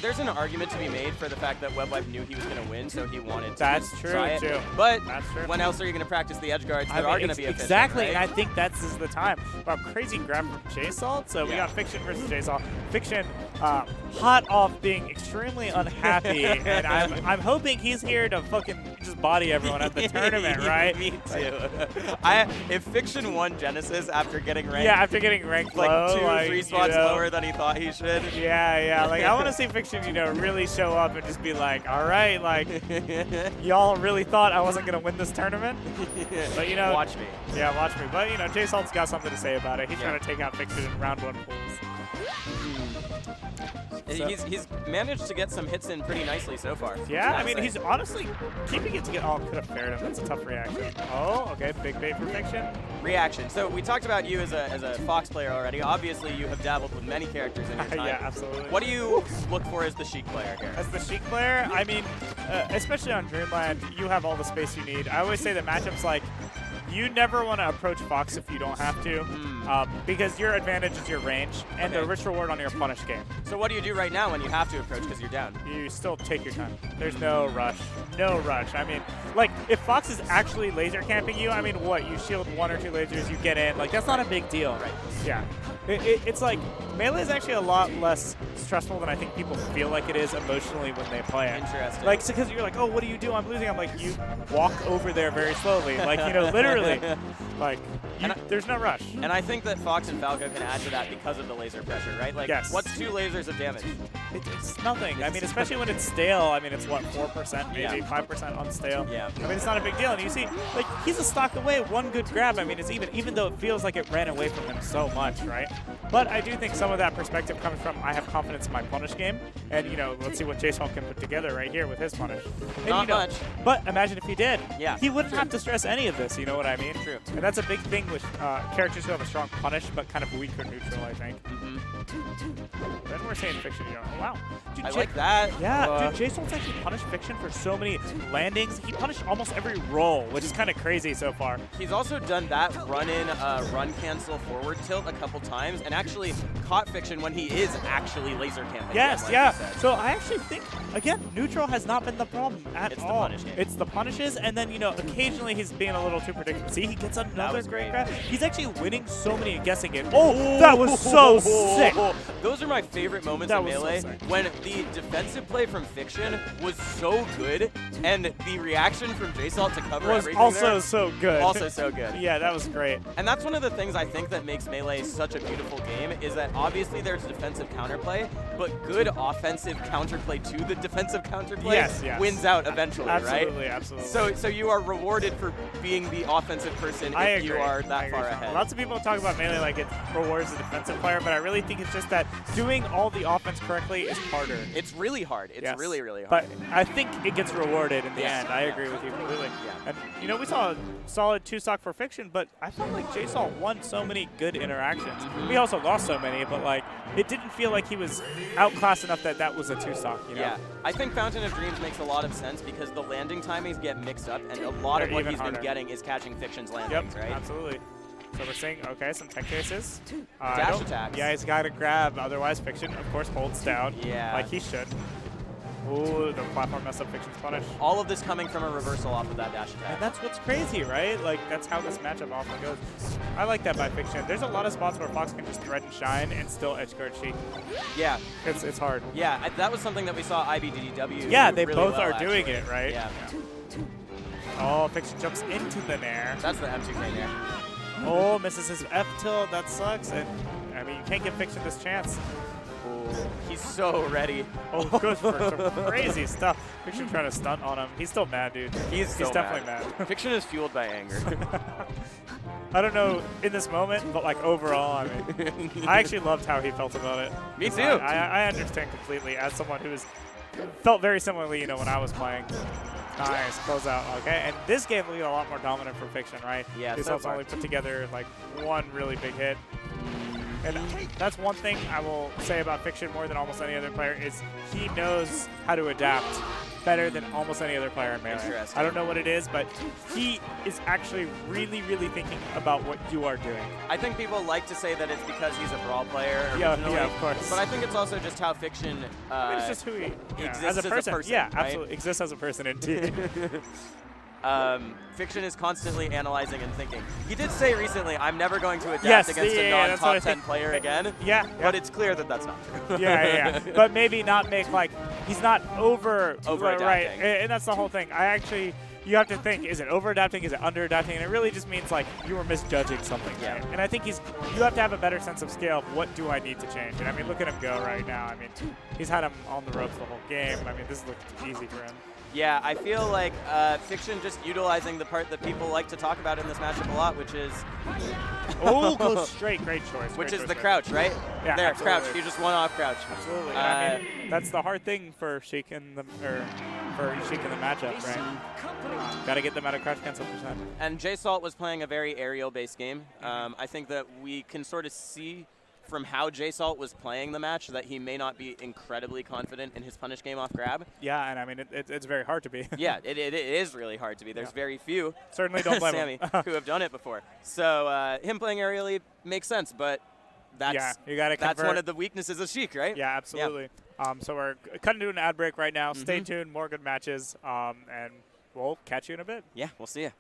there's an argument to be made for the fact that WebWipe knew he was going to win, so he wanted to true, try it. too. But That's true. when else are you going to practice the edge guards that are going to be efficient, exactly, right? and I think that's the time. Wow, crazy grab from JSalt. So we got Fiction versus JSalt. Fiction, hot off being extremely unhappy, and I'm hoping he's here to fucking just body everyone at the tournament, right? Me too. If Fiction won Genesis after getting ranked, after getting ranked like low, 2-3 spots lower than he thought he should. Yeah, like I want to see Fiction, really show up and just be like, all right, like y'all really thought I wasn't gonna win this tournament, but watch me. Yeah, watch me. But JSalt's got something to say about it. He's trying to take out Fiction in round 1 pools. So. He's managed to get some hits in pretty nicely so far. Yeah, I mean, he's honestly keeping it together. Oh, could have fared him. That's a tough reaction. Oh, okay, big bait for Fiction. Reaction. So we talked about you as a Fox player already. Obviously, you have dabbled with many characters in your time. Yeah, absolutely. What do you look for as the Sheik player here? As the Sheik player, I mean, especially on Dreamland, you have all the space you need. I always say that matchups like, you never want to approach Fox if you don't have to, because your advantage is your range and the rich reward on your punish game. So what do you do right now when you have to approach because you're down? You still take your time. There's no rush. No rush. I mean, like, if Fox is actually laser camping you, I mean, what? You shield 1 or 2 lasers, you get in. Like, that's not a big deal. Right. Yeah. It's like, Melee is actually a lot less stressful than I think people feel like it is emotionally when they play it. Interesting. Like, because you're like, oh, what do you do? I'm losing. I'm like, you walk over there very slowly. Like, literally. Like, there's no rush. And I think that Fox and Falco can add to that because of the laser pressure, right? Like, what's 2 lasers of damage? It's nothing. I mean, especially when it's stale. I mean, it's what, 4% maybe, 5% on stale. Yeah. I mean, it's not a big deal. And you see, like, he's a stock away. 1 good grab. I mean, it's even though it feels like it ran away from him so much, right? But I do think some of that perspective comes from I have confidence in my punish game, and let's see what JSalt can put together right here with his punish. And, not much. But imagine if he did. Yeah. He wouldn't have to stress any of this. You know what I mean? True. And that's a big thing with characters who have a strong punish, but kind of weaker neutral, I think. Then we're saying Fiction. Oh, wow. Dude, I like that. Yeah, dude, JSalt's actually punished Fiction for so many landings. He punished almost every roll, which is kind of crazy so far. He's also done that run-in, run-cancel forward tilt a couple times, and actually caught Fiction when he is actually laser camping. Yes, like yeah. So I actually think, again, neutral has not been the problem at all. It's the punish game. It's the punishes, and then, occasionally he's being a little too predictable. See, he gets another great grab. He's actually winning so many guessing games. Oh, that was so sick. Those are my favorite moments in Melee, when the defensive play from Fiction was so good, and the reaction from JSalt to cover everything also so good. Also so good. Yeah, that was great. And that's one of the things I think that makes Melee such a beautiful game, is that obviously there's defensive counterplay, but good offensive counterplay to the defensive counterplay wins out eventually, right? Absolutely. So you are rewarded for being the offensive person if you are that far ahead. Lots of people talk about Melee like it rewards the defensive player, but I really think it's just that doing all the offense correctly is harder. It's really hard. It's really, really hard. But I think it gets rewarded in the end. I agree with you completely. Yeah. And, we saw a solid 2-stock for Fiction, but I felt like JSalt won so many good interactions. We also lost so many, but, like, it didn't feel like he was outclassed enough that was a 2-stock, Yeah. I think Fountain of Dreams makes a lot of sense because the landing timings get mixed up, and a lot of what he's been getting is catching Fiction's landings, right? Absolutely. So we're seeing, okay, some tech chases. Dash attacks. Yeah, he's got to grab, otherwise Fiction, of course, holds down. Yeah. Like he should. Ooh, the platform messed up Fiction's punish. All of this coming from a reversal off of that dash attack. And that's what's crazy, right? Like, that's how this matchup often goes. I like that by Fiction. There's a lot of spots where Fox can just thread and shine and still edgeguard Sheik. Yeah. It's hard. Yeah, that was something that we saw IBDDW Yeah, they really both well, are doing it, right? Yeah. Oh, Fiction jumps into the nair. That's the M2K nair. Oh, misses his F tilt. That sucks. And, I mean, you can't give Fiction this chance. He's so ready. Oh, goes for some crazy stuff. Fiction trying to stunt on him. He's still mad, dude. He's definitely mad. Fiction is fueled by anger. I don't know in this moment, but like overall, I mean, I actually loved how he felt about it. Me too. I understand completely as someone who's felt very similarly, when I was playing. Nice, close out. Okay, and this game will be a lot more dominant for Fiction, right? Yeah, so far. Only put together like one really big hit. And that's one thing I will say about Fiction more than almost any other player is he knows how to adapt better than almost any other player in Melee. Interesting. I don't know what it is, but he is actually really, really thinking about what you are doing. I think people like to say that it's because he's a Brawl player originally. Yeah, of course. But I think it's also just how Fiction it's just who he exists as a person. Yeah, right? absolutely. Exists as a person, indeed. Fiction is constantly analyzing and thinking. He did say recently, I'm never going to adapt against a non-top 10 player again. Yeah. But it's clear that that's not true. yeah. But maybe not make, like, he's not over-adapting. Right, and that's the whole thing. You have to think, is it over-adapting, is it under-adapting? And it really just means, like, you were misjudging something. Yeah. Right? And I think you have to have a better sense of scale of what do I need to change. And, I mean, look at him go right now. I mean, he's had him on the ropes the whole game. I mean, this looked easy for him. Yeah, I feel like Fiction just utilizing the part that people like to talk about in this matchup a lot, which is... goes straight. Great choice. Which is the crouch, right? Yeah, there, absolutely. crouch. You just one off crouch. Absolutely. I mean, that's the hard thing for Sheik in the matchup, right? Got to get them out of crouch cancel %. And JSalt was playing a very aerial-based game. I think that we can sort of see from how JSalt was playing the match that he may not be incredibly confident in his punish game off grab. Yeah, and I mean, it's very hard to be. Yeah, it is really hard to be. There's very few, certainly don't blame Sammy, him. who have done it before. So him playing aerially makes sense, but that's one of the weaknesses of Sheik, right? Yeah, absolutely. Yeah. So we're cutting to an ad break right now. Stay tuned, more good matches, and we'll catch you in a bit. Yeah, we'll see you.